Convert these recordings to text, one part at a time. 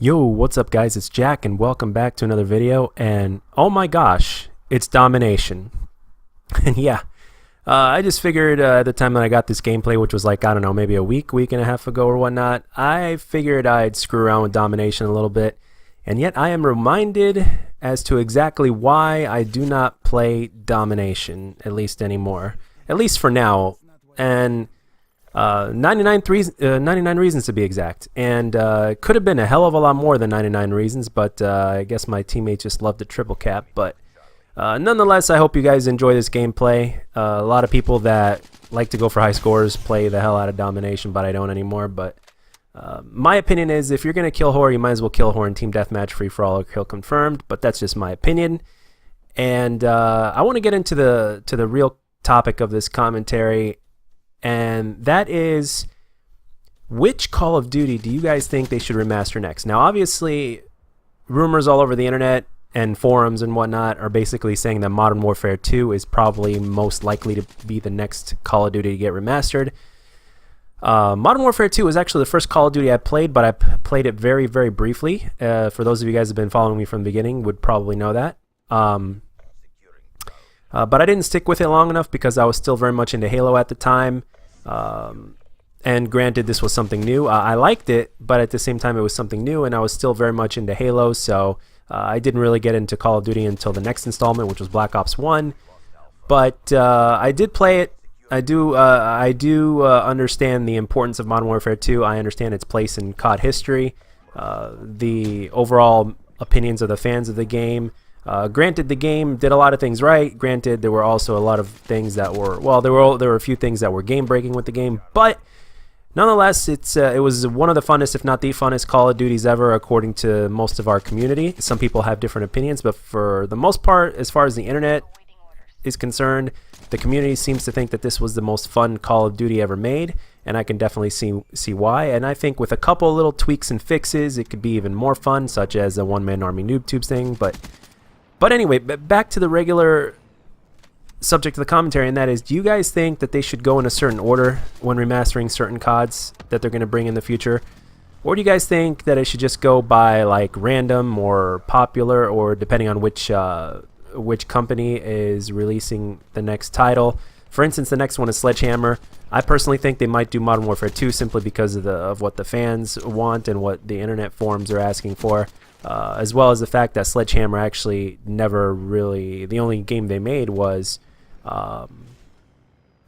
Yo, what's up guys, it's Jack and welcome back to another video, and oh my gosh, it's Domination. And yeah, I just figured at the time that I got this gameplay, which was like, I don't know, maybe a week and a half ago or whatnot, I figured I'd screw around with Domination a little bit, and yet I am reminded as to exactly why I do not play Domination, at least anymore. At least for now, and 99 reasons to be exact, and could have been a hell of a lot more than 99 reasons, but I guess my teammates just loved the triple cap. But nonetheless, I hope you guys enjoy this gameplay. A lot of people that like to go for high scores play the hell out of Domination, but I don't anymore. But my opinion is, if you're going to kill whore, you might as well kill whore in team deathmatch, free for all, or kill confirmed. But that's just my opinion, and I want to get into the real topic of this commentary. And that is, which Call of Duty do you guys think they should remaster next? Now, obviously, rumors all over the internet and forums and whatnot are basically saying that Modern Warfare 2 is probably most likely to be the next Call of Duty to get remastered. Modern Warfare 2 was actually the first Call of Duty I played, but I played it very, very briefly. For those of you guys who have been following me from the beginning would probably know that. But I didn't stick with it long enough because I was still very much into Halo at the time. And granted, this was something new. I liked it, but at the same time, it was something new, and I was still very much into Halo, so I didn't really get into Call of Duty until the next installment, which was Black Ops 1. But I did play it. I do understand the importance of Modern Warfare 2. I understand its place in COD history, the overall opinions of the fans of the game. Granted, the game did a lot of things right. Granted, there were also a lot of things that were, well, there were a few things that were game breaking with the game, but nonetheless, it was one of the funnest, if not the funnest, Call of Duties ever, according to most of our community. Some people have different opinions, but for the most part, as far as the internet is concerned, the community seems to think that this was the most fun Call of Duty ever made, and I can definitely see why. And I think with a couple little tweaks and fixes, it could be even more fun, such as a one-man army noob tubes thing. But anyway, back to the regular subject of the commentary, and that is, do you guys think that they should go in a certain order when remastering certain CODs that they're going to bring in the future? Or do you guys think that it should just go by like random or popular, or depending on which company is releasing the next title? For instance, the next one is Sledgehammer. I personally think they might do Modern Warfare 2 simply because of what the fans want and what the internet forums are asking for. As well as the fact that Sledgehammer actually never really, the only game they made was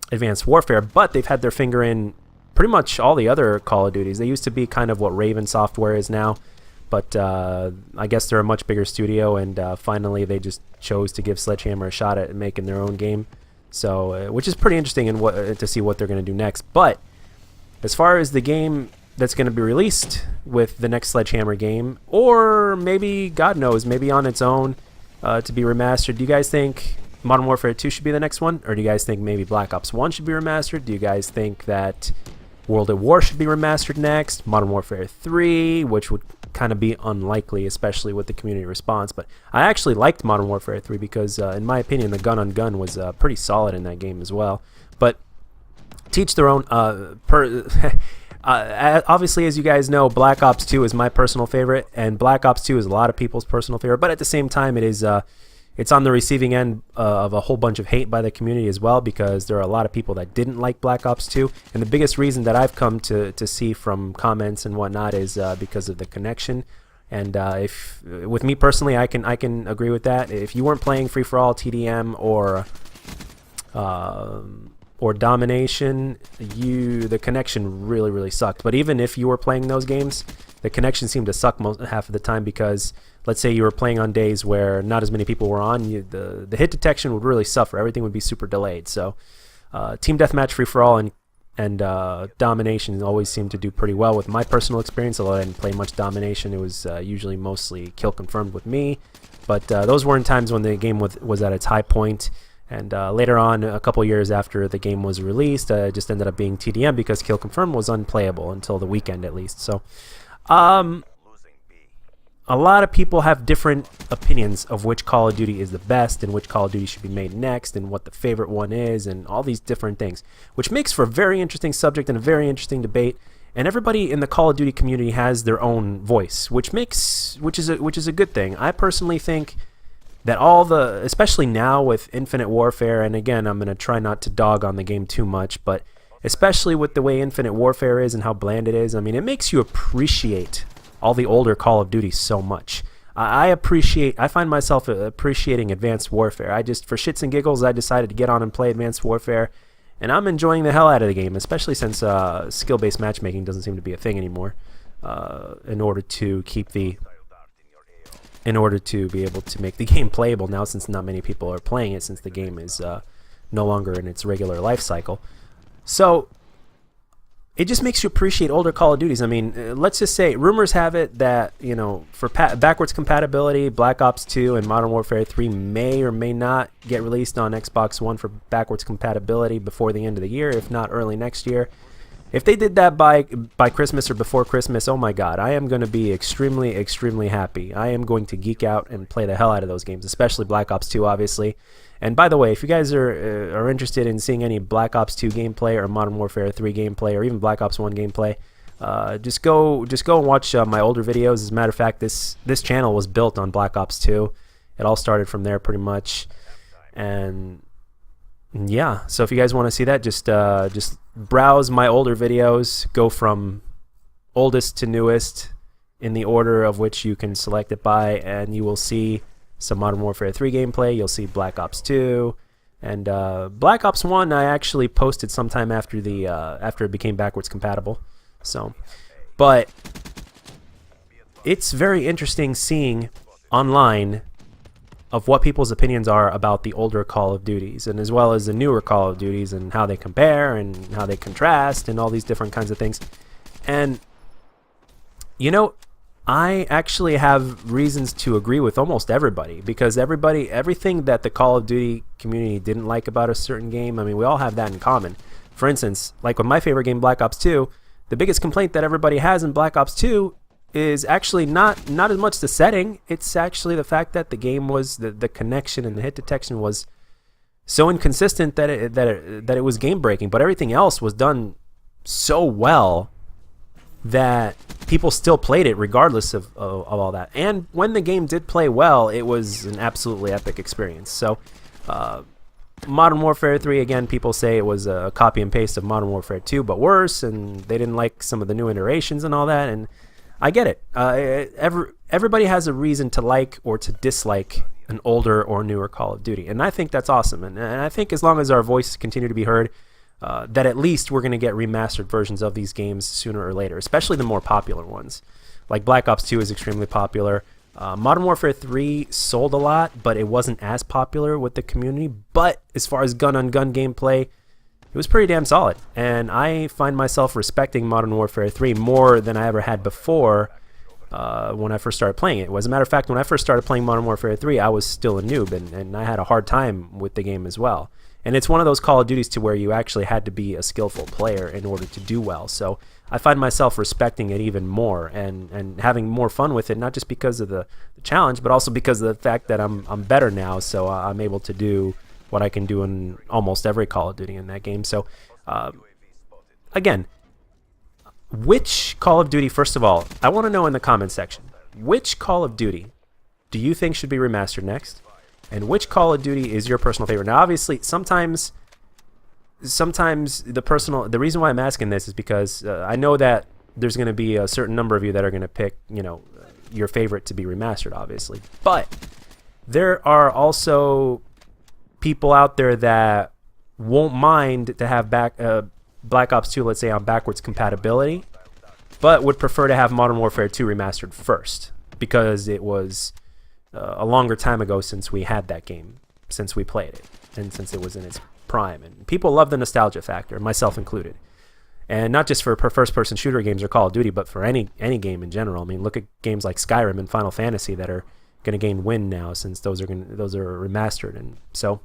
Advanced Warfare, but they've had their finger in pretty much all the other Call of Duties. They used to be kind of what Raven Software is now, but I guess they're a much bigger studio, and finally they just chose to give Sledgehammer a shot at making their own game, so which is pretty interesting to see what they're going to do next. But as far as the game that's going to be released with the next Sledgehammer game, or maybe, God knows, maybe on its own to be remastered, do you guys think Modern Warfare 2 should be the next one? Or do you guys think maybe Black Ops 1 should be remastered? Do you guys think that World at War should be remastered next? Modern Warfare 3, which would kind of be unlikely, especially with the community response. But I actually liked Modern Warfare 3 because, in my opinion, the gun-on-gun was pretty solid in that game as well. But teach their own. Obviously, as you guys know, Black Ops 2 is my personal favorite, and Black Ops 2 is a lot of people's personal favorite, but at the same time, it's on the receiving end of a whole bunch of hate by the community as well, because there are a lot of people that didn't like Black Ops 2, and the biggest reason that I've come to see from comments and whatnot is because of the connection. And if with me personally, I can agree with that. If you weren't playing free for all, TDM, or Domination, the connection really sucked. But even if you were playing those games, the connection seemed to suck half of the time, because let's say you were playing on days where not as many people were on, the hit detection would really suffer. Everything would be super delayed. So team deathmatch, free for all, and Domination always seemed to do pretty well with my personal experience. Although I didn't play much Domination, it was usually mostly kill confirmed with me. But those were in times when the game was at its high point. And later on, a couple years after the game was released, it just ended up being TDM because Kill Confirmed was unplayable until the weekend at least. So a lot of people have different opinions of which Call of Duty is the best and which Call of Duty should be made next and what the favorite one is and all these different things, which makes for a very interesting subject and a very interesting debate. and everybody in the Call of Duty community has their own voice, which is a good thing. I personally think that especially now with Infinite Warfare, and again, I'm going to try not to dog on the game too much, but especially with the way Infinite Warfare is and how bland it is, I mean, it makes you appreciate all the older Call of Duty so much. I find myself appreciating Advanced Warfare. For shits and giggles, I decided to get on and play Advanced Warfare, and I'm enjoying the hell out of the game, especially since skill-based matchmaking doesn't seem to be a thing anymore. In order to be able to make the game playable now, since not many people are playing it, since the game is no longer in its regular life cycle. So it just makes you appreciate older Call of Duties. I mean, let's just say, rumors have it that, for backwards compatibility, Black Ops 2 and Modern Warfare 3 may or may not get released on Xbox One for backwards compatibility before the end of the year, if not early next year. If they did that by Christmas or before Christmas, oh my god, I am going to be extremely, extremely happy. I am going to geek out and play the hell out of those games, especially Black Ops 2, obviously. And by the way, if you guys are interested in seeing any Black Ops 2 gameplay or Modern Warfare 3 gameplay or even Black Ops 1 gameplay, just go and watch my older videos. As a matter of fact, this channel was built on Black Ops 2. It all started from there pretty much. And yeah, so if you guys want to see that, just browse my older videos, go from oldest to newest in the order of which you can select it by, and you will see some Modern Warfare 3 gameplay. You'll see Black Ops 2, and Black Ops 1 I actually posted sometime after it became backwards compatible. So, but it's very interesting seeing online of what people's opinions are about the older Call of Duties, and as well as the newer Call of Duties, and how they compare and how they contrast and all these different kinds of things. And I actually have reasons to agree with almost everybody, because everything that the Call of Duty community didn't like about a certain game, I mean, we all have that in common. For instance, like with my favorite game, Black Ops 2, the biggest complaint that everybody has in Black Ops 2 is actually not as much the setting. It's actually the fact that the game was the connection and the hit detection was so inconsistent that it was game breaking. But everything else was done so well that people still played it regardless of all that. And when the game did play well, it was an absolutely epic experience. So Modern Warfare 3, again, people say it was a copy and paste of Modern Warfare 2, but worse, and they didn't like some of the new iterations and all that, and I get it. Everybody has a reason to like or to dislike an older or newer Call of Duty, and I think that's awesome. And I think as long as our voices continue to be heard, that at least we're going to get remastered versions of these games sooner or later, especially the more popular ones. Like Black Ops 2 is extremely popular. Modern Warfare 3 sold a lot, but it wasn't as popular with the community. But as far as gun-on-gun gameplay, it was pretty damn solid. And I find myself respecting Modern Warfare 3 more than I ever had before when I first started playing it. As a matter of fact, when I first started playing Modern Warfare 3, I was still a noob, and I had a hard time with the game as well. And it's one of those Call of Duties to where you actually had to be a skillful player in order to do well. So I find myself respecting it even more and having more fun with it, not just because of the challenge, but also because of the fact that I'm better now, so I'm able to do what I can do in almost every Call of Duty in that game. So, again, which Call of Duty, first of all, I want to know in the comments section, which Call of Duty do you think should be remastered next? And which Call of Duty is your personal favorite? Now, obviously, sometimes the reason why I'm asking this is because I know that there's going to be a certain number of you that are going to pick, your favorite to be remastered, obviously. But there are also people out there that won't mind to have Black Ops 2, let's say, on backwards compatibility, but would prefer to have Modern Warfare 2 remastered first because it was a longer time ago since we had that game, since we played it, and since it was in its prime. And people love the nostalgia factor, myself included. And not just for first-person shooter games or Call of Duty, but for any game in general. I mean, look at games like Skyrim and Final Fantasy that are going to gain wind now, since those are remastered. And so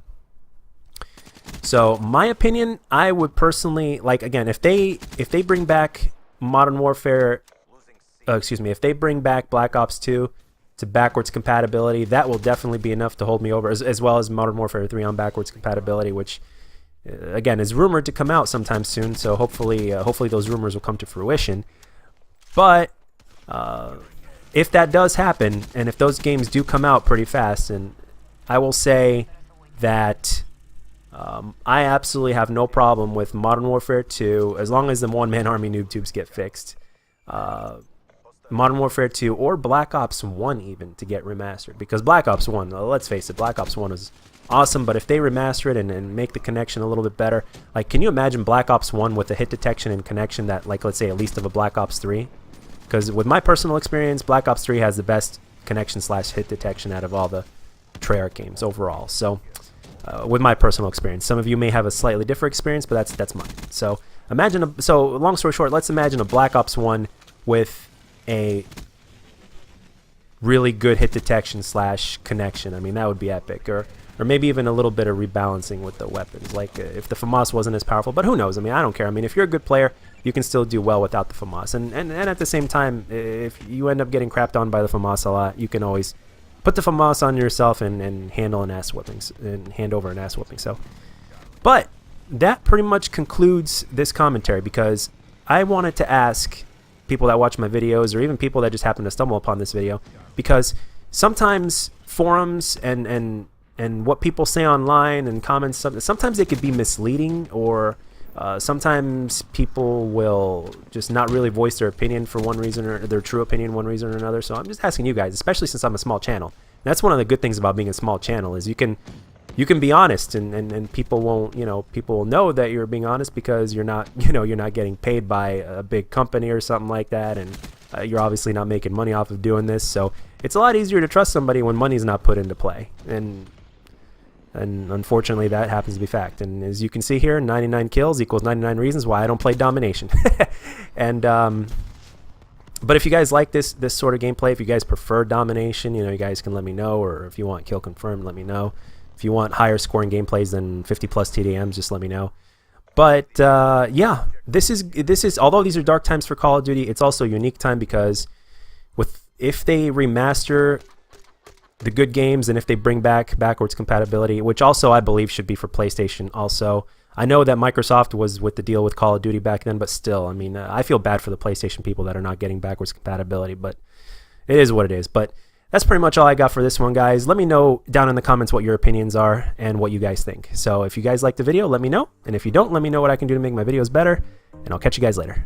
my opinion, I would personally like, again, if they bring back Modern Warfare, if they bring back Black Ops 2 to backwards compatibility, that will definitely be enough to hold me over, as well as Modern Warfare 3 on backwards compatibility, which again, is rumored to come out sometime soon. So hopefully those rumors will come to fruition. But if that does happen, and if those games do come out pretty fast, and I will say that I absolutely have no problem with Modern Warfare 2 as long as the one-man army noob tubes get fixed. Modern Warfare 2 or Black Ops 1 even to get remastered, because Black Ops 1, let's face it, Black Ops 1 is awesome, but if they remaster it and make the connection a little bit better, like, can you imagine Black Ops 1 with the hit detection and connection that, like, let's say at least of a Black Ops 3? Because with my personal experience, Black Ops 3 has the best connection / hit detection out of all the Treyarch games overall. So with my personal experience, some of you may have a slightly different experience, but that's mine. So so long story short, let's imagine a Black Ops 1 with a really good hit detection / connection. I mean, that would be epic. Or maybe even a little bit of rebalancing with the weapons, like if the FAMAS wasn't as powerful. But who knows? I mean, I don't care. I mean, if you're a good player, you can still do well without the FAMAS. And at the same time, if you end up getting crapped on by the FAMAS a lot, you can always put the FAMAS on yourself and handle an ass whipping, and hand over an ass whipping. So, but that pretty much concludes this commentary, because I wanted to ask people that watch my videos, or even people that just happen to stumble upon this video, because sometimes forums and what people say online and comments, sometimes they could be misleading, or sometimes people will just not really voice their opinion for one reason, or their true opinion one reason or another. So I'm just asking you guys, especially since I'm a small channel. And that's one of the good things about being a small channel, is you can be honest, and people won't, people will know that you're being honest, because you're not getting paid by a big company or something like that, and you're obviously not making money off of doing this. So it's a lot easier to trust somebody when money's not put into play. And unfortunately, that happens to be fact. And as you can see here, 99 kills equals 99 reasons why I don't play Domination. And but if you guys like this sort of gameplay, if you guys prefer Domination, you guys can let me know. Or if you want kill confirmed, let me know. If you want higher scoring gameplays than 50+ TDMs, just let me know. But yeah, this is although these are dark times for Call of Duty, it's also a unique time, because if they remaster the good games, and if they bring back backwards compatibility, which also I believe should be for PlayStation also. I know that Microsoft was with the deal with Call of Duty back then, but still, I mean, I feel bad for the PlayStation people that are not getting backwards compatibility, but it is what it is. But that's pretty much all I got for this one, guys. Let me know down in the comments what your opinions are and what you guys think. So if you guys like the video, let me know. And if you don't, let me know what I can do to make my videos better. And I'll catch you guys later.